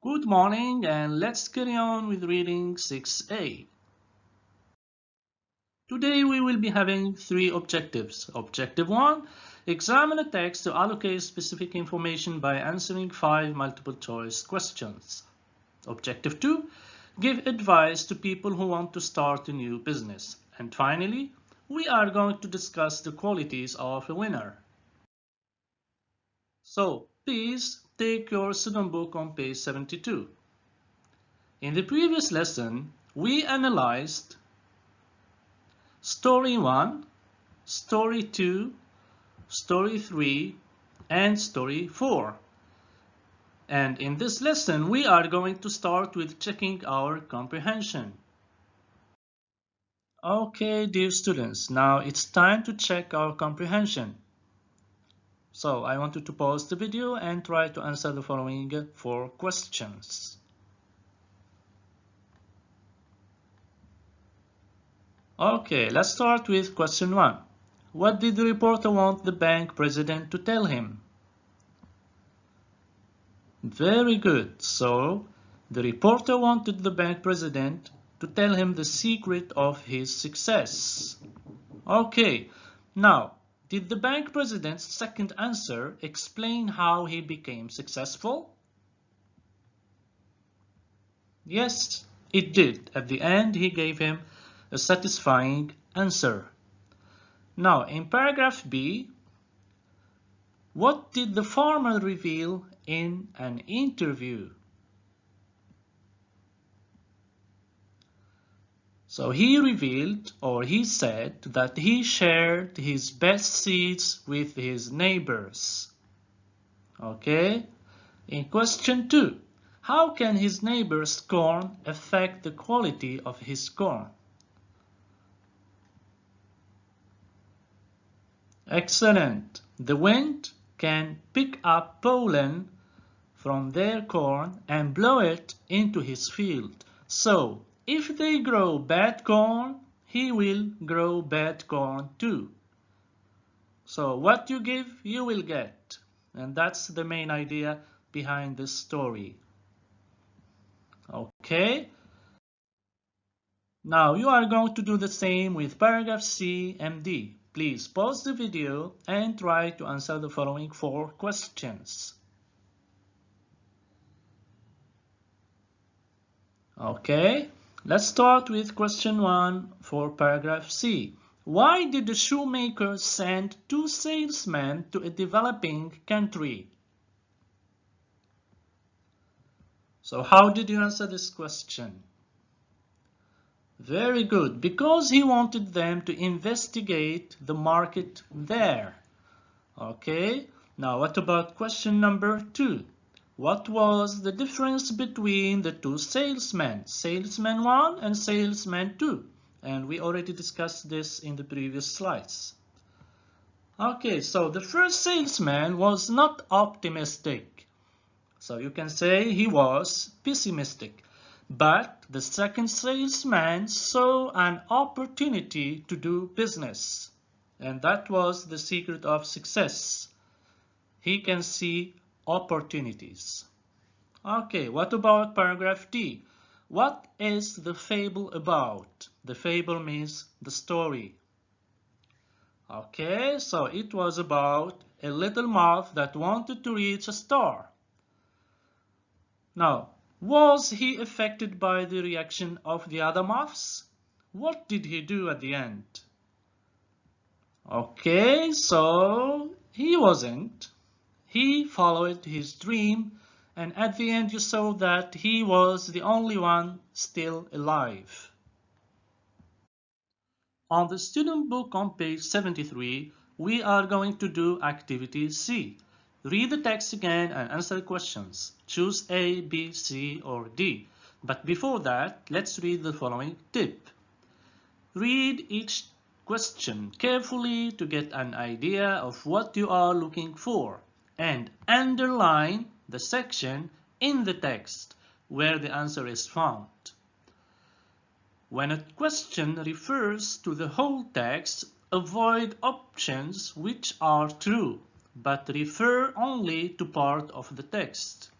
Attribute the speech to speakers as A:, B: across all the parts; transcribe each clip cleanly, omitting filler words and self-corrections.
A: Good morning, and let's carry on with reading 6A. Today we will be having three objectives. Objective 1, examine a text to allocate specific information by answering 5 multiple choice questions. Objective 2, give advice to people who want to start a new business. And finally, we are going to discuss the qualities of a winner. So, please take your student book on page 72. In the previous lesson, we analyzed Story 1, Story 2, Story 3, and Story 4. And in this lesson, we are going to start with checking our comprehension. Okay, dear students, now it's time to check our comprehension. So I want you to pause the video and try to answer the following 4 questions. Okay, let's start with question 1. What did the reporter want the bank president to tell him? Very good. So, the reporter wanted the bank president to tell him the secret of his success. Okay, now, did the bank president's second answer explain how he became successful? Yes, it did. At the end, he gave him a satisfying answer. Now, in paragraph B, what did the farmer reveal in an interview? So he revealed, or he said, that he shared his best seeds with his neighbors. Okay? In question 2, how can his neighbor's corn affect the quality of his corn? Excellent. The wind can pick up pollen from their corn and blow it into his field. So, if they grow bad corn, he will grow bad corn too. So what you give, you will get. And that's the main idea behind this story. Okay? Now you are going to do the same with paragraph C and D. Please pause the video and try to answer the following 4 questions. Okay, let's start with question 1 for paragraph C. Why did the shoemaker send 2 salesmen to a developing country? So how did you answer this question? Very good, because he wanted them to investigate the market there. Okay, now what about question number 2? What was the difference between the 2 salesmen, salesman 1 and salesman 2? And we already discussed this in the previous slides. Okay, so the first salesman was not optimistic. So you can say he was pessimistic. But the second salesman saw an opportunity to do business. And that was the secret of success. He can see opportunities. Okay, what about paragraph D? What is the fable about? The fable means the story. Okay, so it was about a little moth that wanted to reach a star. Now, was he affected by the reaction of the other moths? What did he do at the end? Okay, so he wasn't. He followed his dream, and at the end you saw that he was the only one still alive. On the student book on page 73, we are going to do activity C. Read the text again and answer questions. Choose A, B, C, or D. But before that, let's read the following tip. Read each question carefully to get an idea of what you are looking for, and underline the section in the text where the answer is found. When a question refers to the whole text, avoid options which are true, but refer only to part of the text.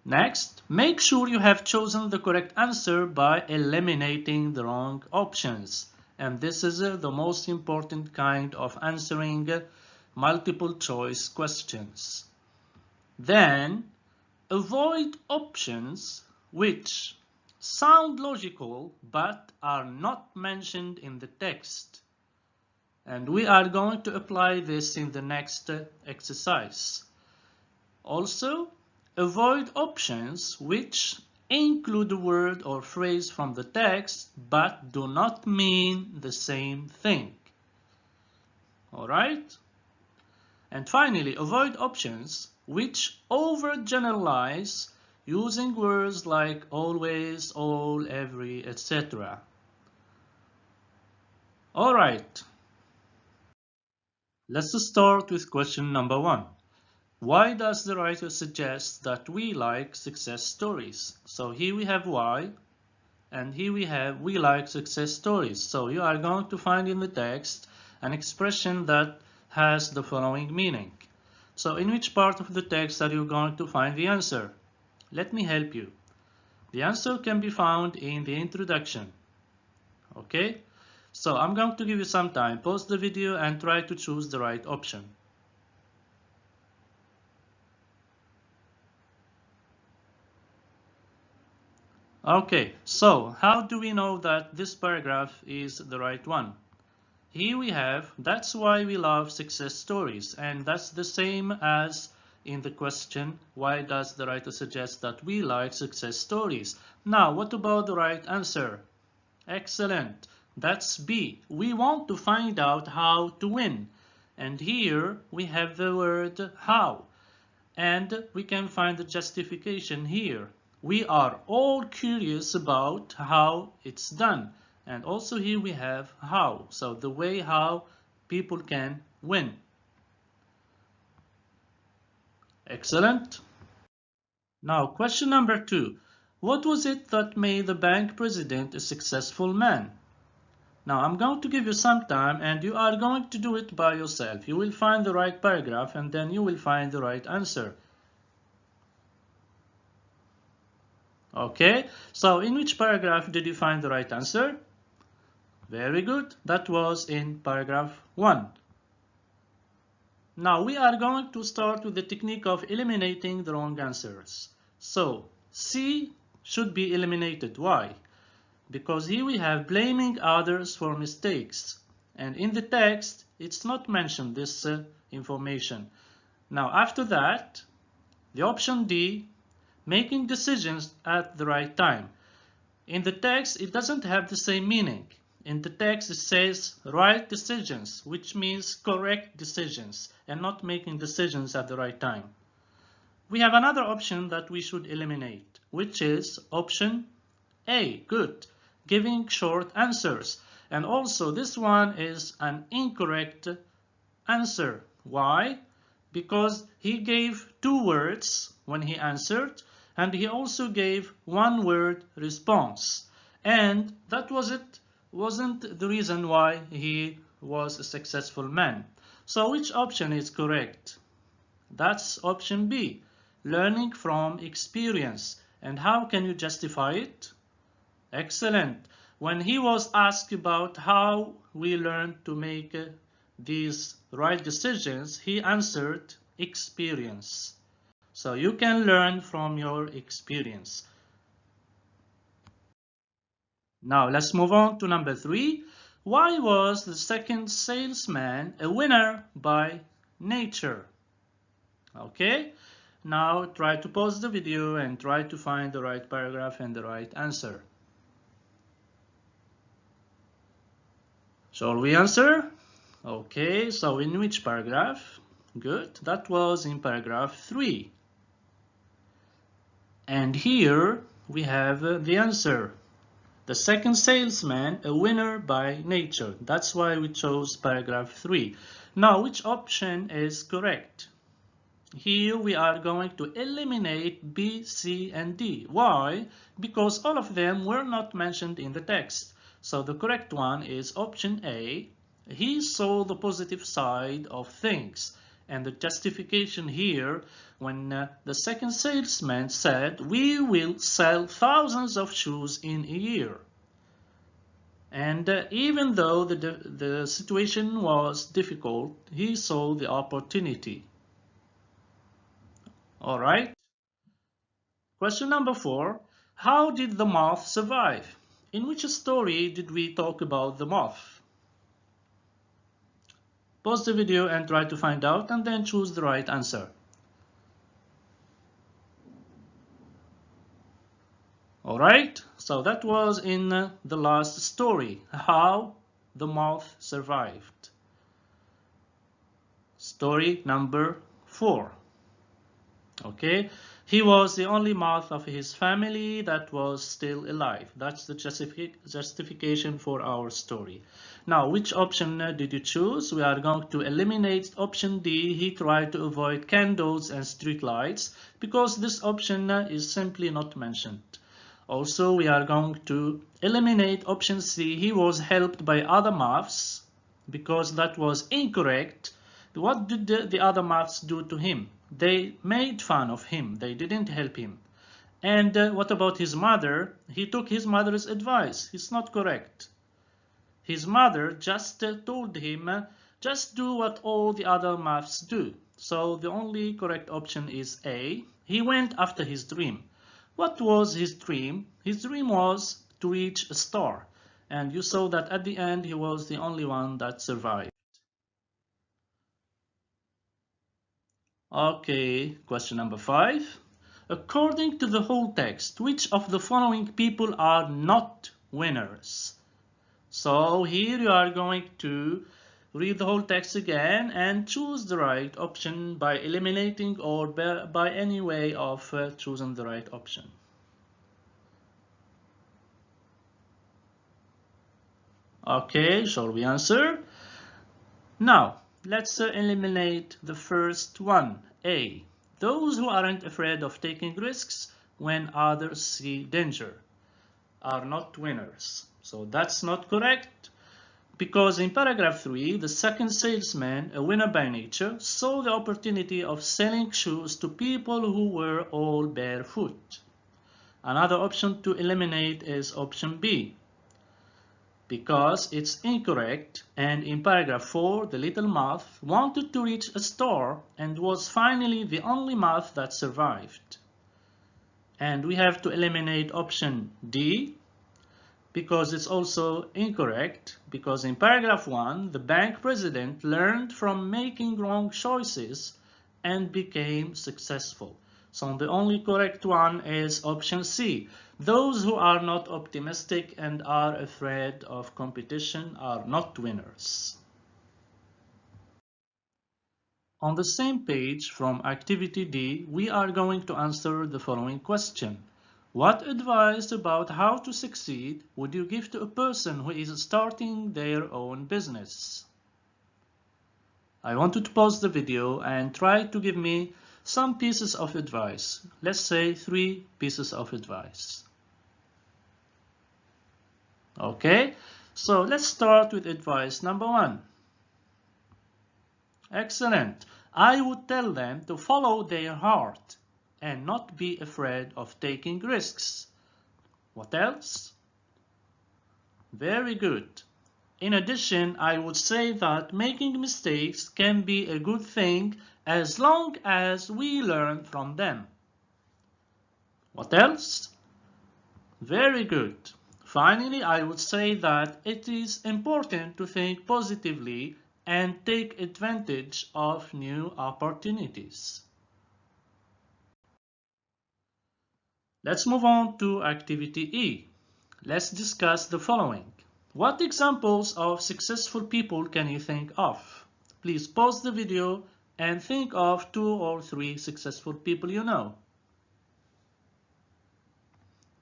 A: Next, make sure you have chosen the correct answer by eliminating the wrong options. And this is the most important kind of answering multiple choice questions. Then, avoid options which sound logical but are not mentioned in the text. And we are going to apply this in the next exercise. Also, avoid options which include a word or phrase from the text but do not mean the same thing. Alright? And finally, avoid options which overgeneralize using words like always, all, every, etc. Alright. Let's start with question number 1. Why does the writer suggest that we like success stories? So here we have why, and here we have we like success stories. So you are going to find in the text an expression that has the following meaning. So in which part of the text are you going to find the answer? Let me help you. The answer can be found in the introduction. Okay? So I'm going to give you some time. Pause the video and try to choose the right option. Okay, so how do we know that this paragraph is the right one? Here we have, that's why we love success stories, and that's the same as in the question, why does the writer suggest that we like success stories? Now, what about the right answer? Excellent, that's B. We want to find out how to win, and here we have the word how, and we can find the justification here. We are all curious about how it's done. And also here we have how. So the way how people can win. Excellent. Now question number 2. What was it that made the bank president a successful man? Now I'm going to give you some time and you are going to do it by yourself. You will find the right paragraph and then you will find the right answer. Okay, so in which paragraph did you find the right answer? Very good, that was in paragraph 1. Now we are going to start with the technique of eliminating the wrong answers. So C should be eliminated. Why? Because here we have blaming others for mistakes. And in the text, it's not mentioned this information. Now after that, the option D, making decisions at the right time. In the text, it doesn't have the same meaning. In the text, it says right decisions, which means correct decisions, and not making decisions at the right time. We have another option that we should eliminate, which is option A, good, giving short answers. And also, this one is an incorrect answer. Why? Because he gave 2 words when he answered, and he also gave 1 word response. And that wasn't the reason why he was a successful man. So which option is correct? That's option B, learning from experience. And how can you justify it? Excellent. When he was asked about how we learn to make these right decisions, he answered experience. So you can learn from your experience. Now let's move on to number 3. Why was the second salesman a winner by nature? Okay, now try to pause the video and try to find the right paragraph and the right answer. Shall we answer? Okay, so in which paragraph? Good, that was in paragraph 3. And here we have the answer. The second salesman, a winner by nature. That's why we chose paragraph 3. Now, which option is correct? Here we are going to eliminate B, C, and D. Why? Because all of them were not mentioned in the text. So the correct one is option A. He saw the positive side of things. And the justification here, when the second salesman said, "We will sell thousands of shoes in a year." And even though the situation was difficult, he saw the opportunity. All right. Question number 4. How did the moth survive? In which story did we talk about the moth? Pause the video and try to find out, and then choose the right answer. All right, so that was in the last story, how the moth survived. Story number 4. Okay, he was the only moth of his family that was still alive. That's the justification for our story. Now, which option did you choose? We are going to eliminate option D. He tried to avoid candles and street lights, because this option is simply not mentioned. Also, we are going to eliminate option C. He was helped by other moths, because that was incorrect. What did the other moths do to him? They made fun of him. They didn't help him. And what about his mother? He took his mother's advice. It's not correct. His mother just told him, just do what all the other moths do. So the only correct option is A. He went after his dream. What was his dream? His dream was to reach a star. And you saw that at the end he was the only one that survived. Okay, question number 5. According to the whole text, which of the following people are not winners? So here you are going to read the whole text again and choose the right option by eliminating or by any way of choosing the right option. Okay, shall we answer? Now, let's eliminate the first one, A. Those who aren't afraid of taking risks when others see danger are not winners. So that's not correct, because in paragraph 3, the second salesman, a winner by nature, saw the opportunity of selling shoes to people who were all barefoot. Another option to eliminate is option B, because it's incorrect, and in paragraph 4, the little moth wanted to reach a star and was finally the only moth that survived. And we have to eliminate option D, because it's also incorrect, because in paragraph 1, the bank president learned from making wrong choices and became successful. So the only correct one is option C. Those who are not optimistic and are afraid of competition are not winners. On the same page from activity D, we are going to answer the following question. What advice about how to succeed would you give to a person who is starting their own business? I want you to pause the video and try to give me some pieces of advice. Let's say 3 pieces of advice. Okay, so let's start with advice number 1. Excellent. I would tell them to follow their heart and not be afraid of taking risks. What else? Very good. In addition, I would say that making mistakes can be a good thing as long as we learn from them. What else? Very good. Finally, I would say that it is important to think positively and take advantage of new opportunities. Let's move on to activity E. Let's discuss the following. What examples of successful people can you think of? Please pause the video and think of 2 or 3 successful people you know.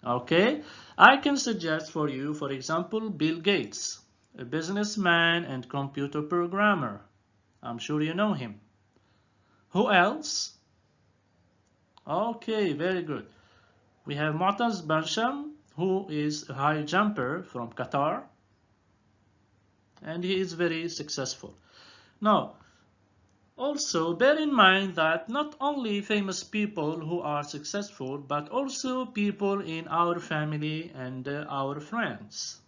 A: Okay, I can suggest for you, for example, Bill Gates, a businessman and computer programmer. I'm sure you know him. Who else? Okay, very good. We have Mu'taz Barsham, who is a high jumper from Qatar, and he is very successful. Now, Also, bear in mind that not only famous people who are successful, but also people in our family and our friends.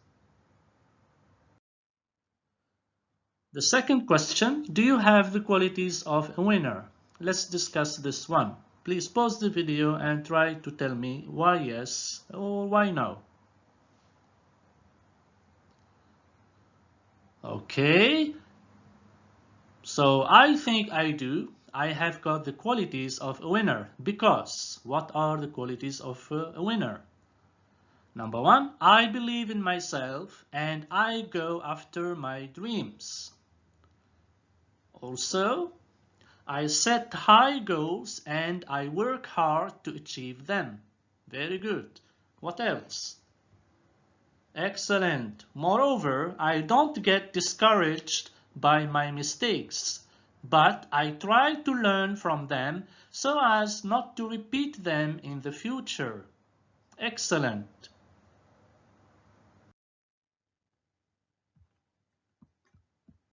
A: The second question, do you have the qualities of a winner? Let's discuss this one. Please pause the video and try to tell me why yes or why no. Okay, so I think I do. I have got the qualities of a winner because what are the qualities of a winner? Number one, I believe in myself and I go after my dreams. Also, I set high goals and I work hard to achieve them. Very good. What else? Excellent. Moreover, I don't get discouraged by my mistakes, but I try to learn from them so as not to repeat them in the future. Excellent.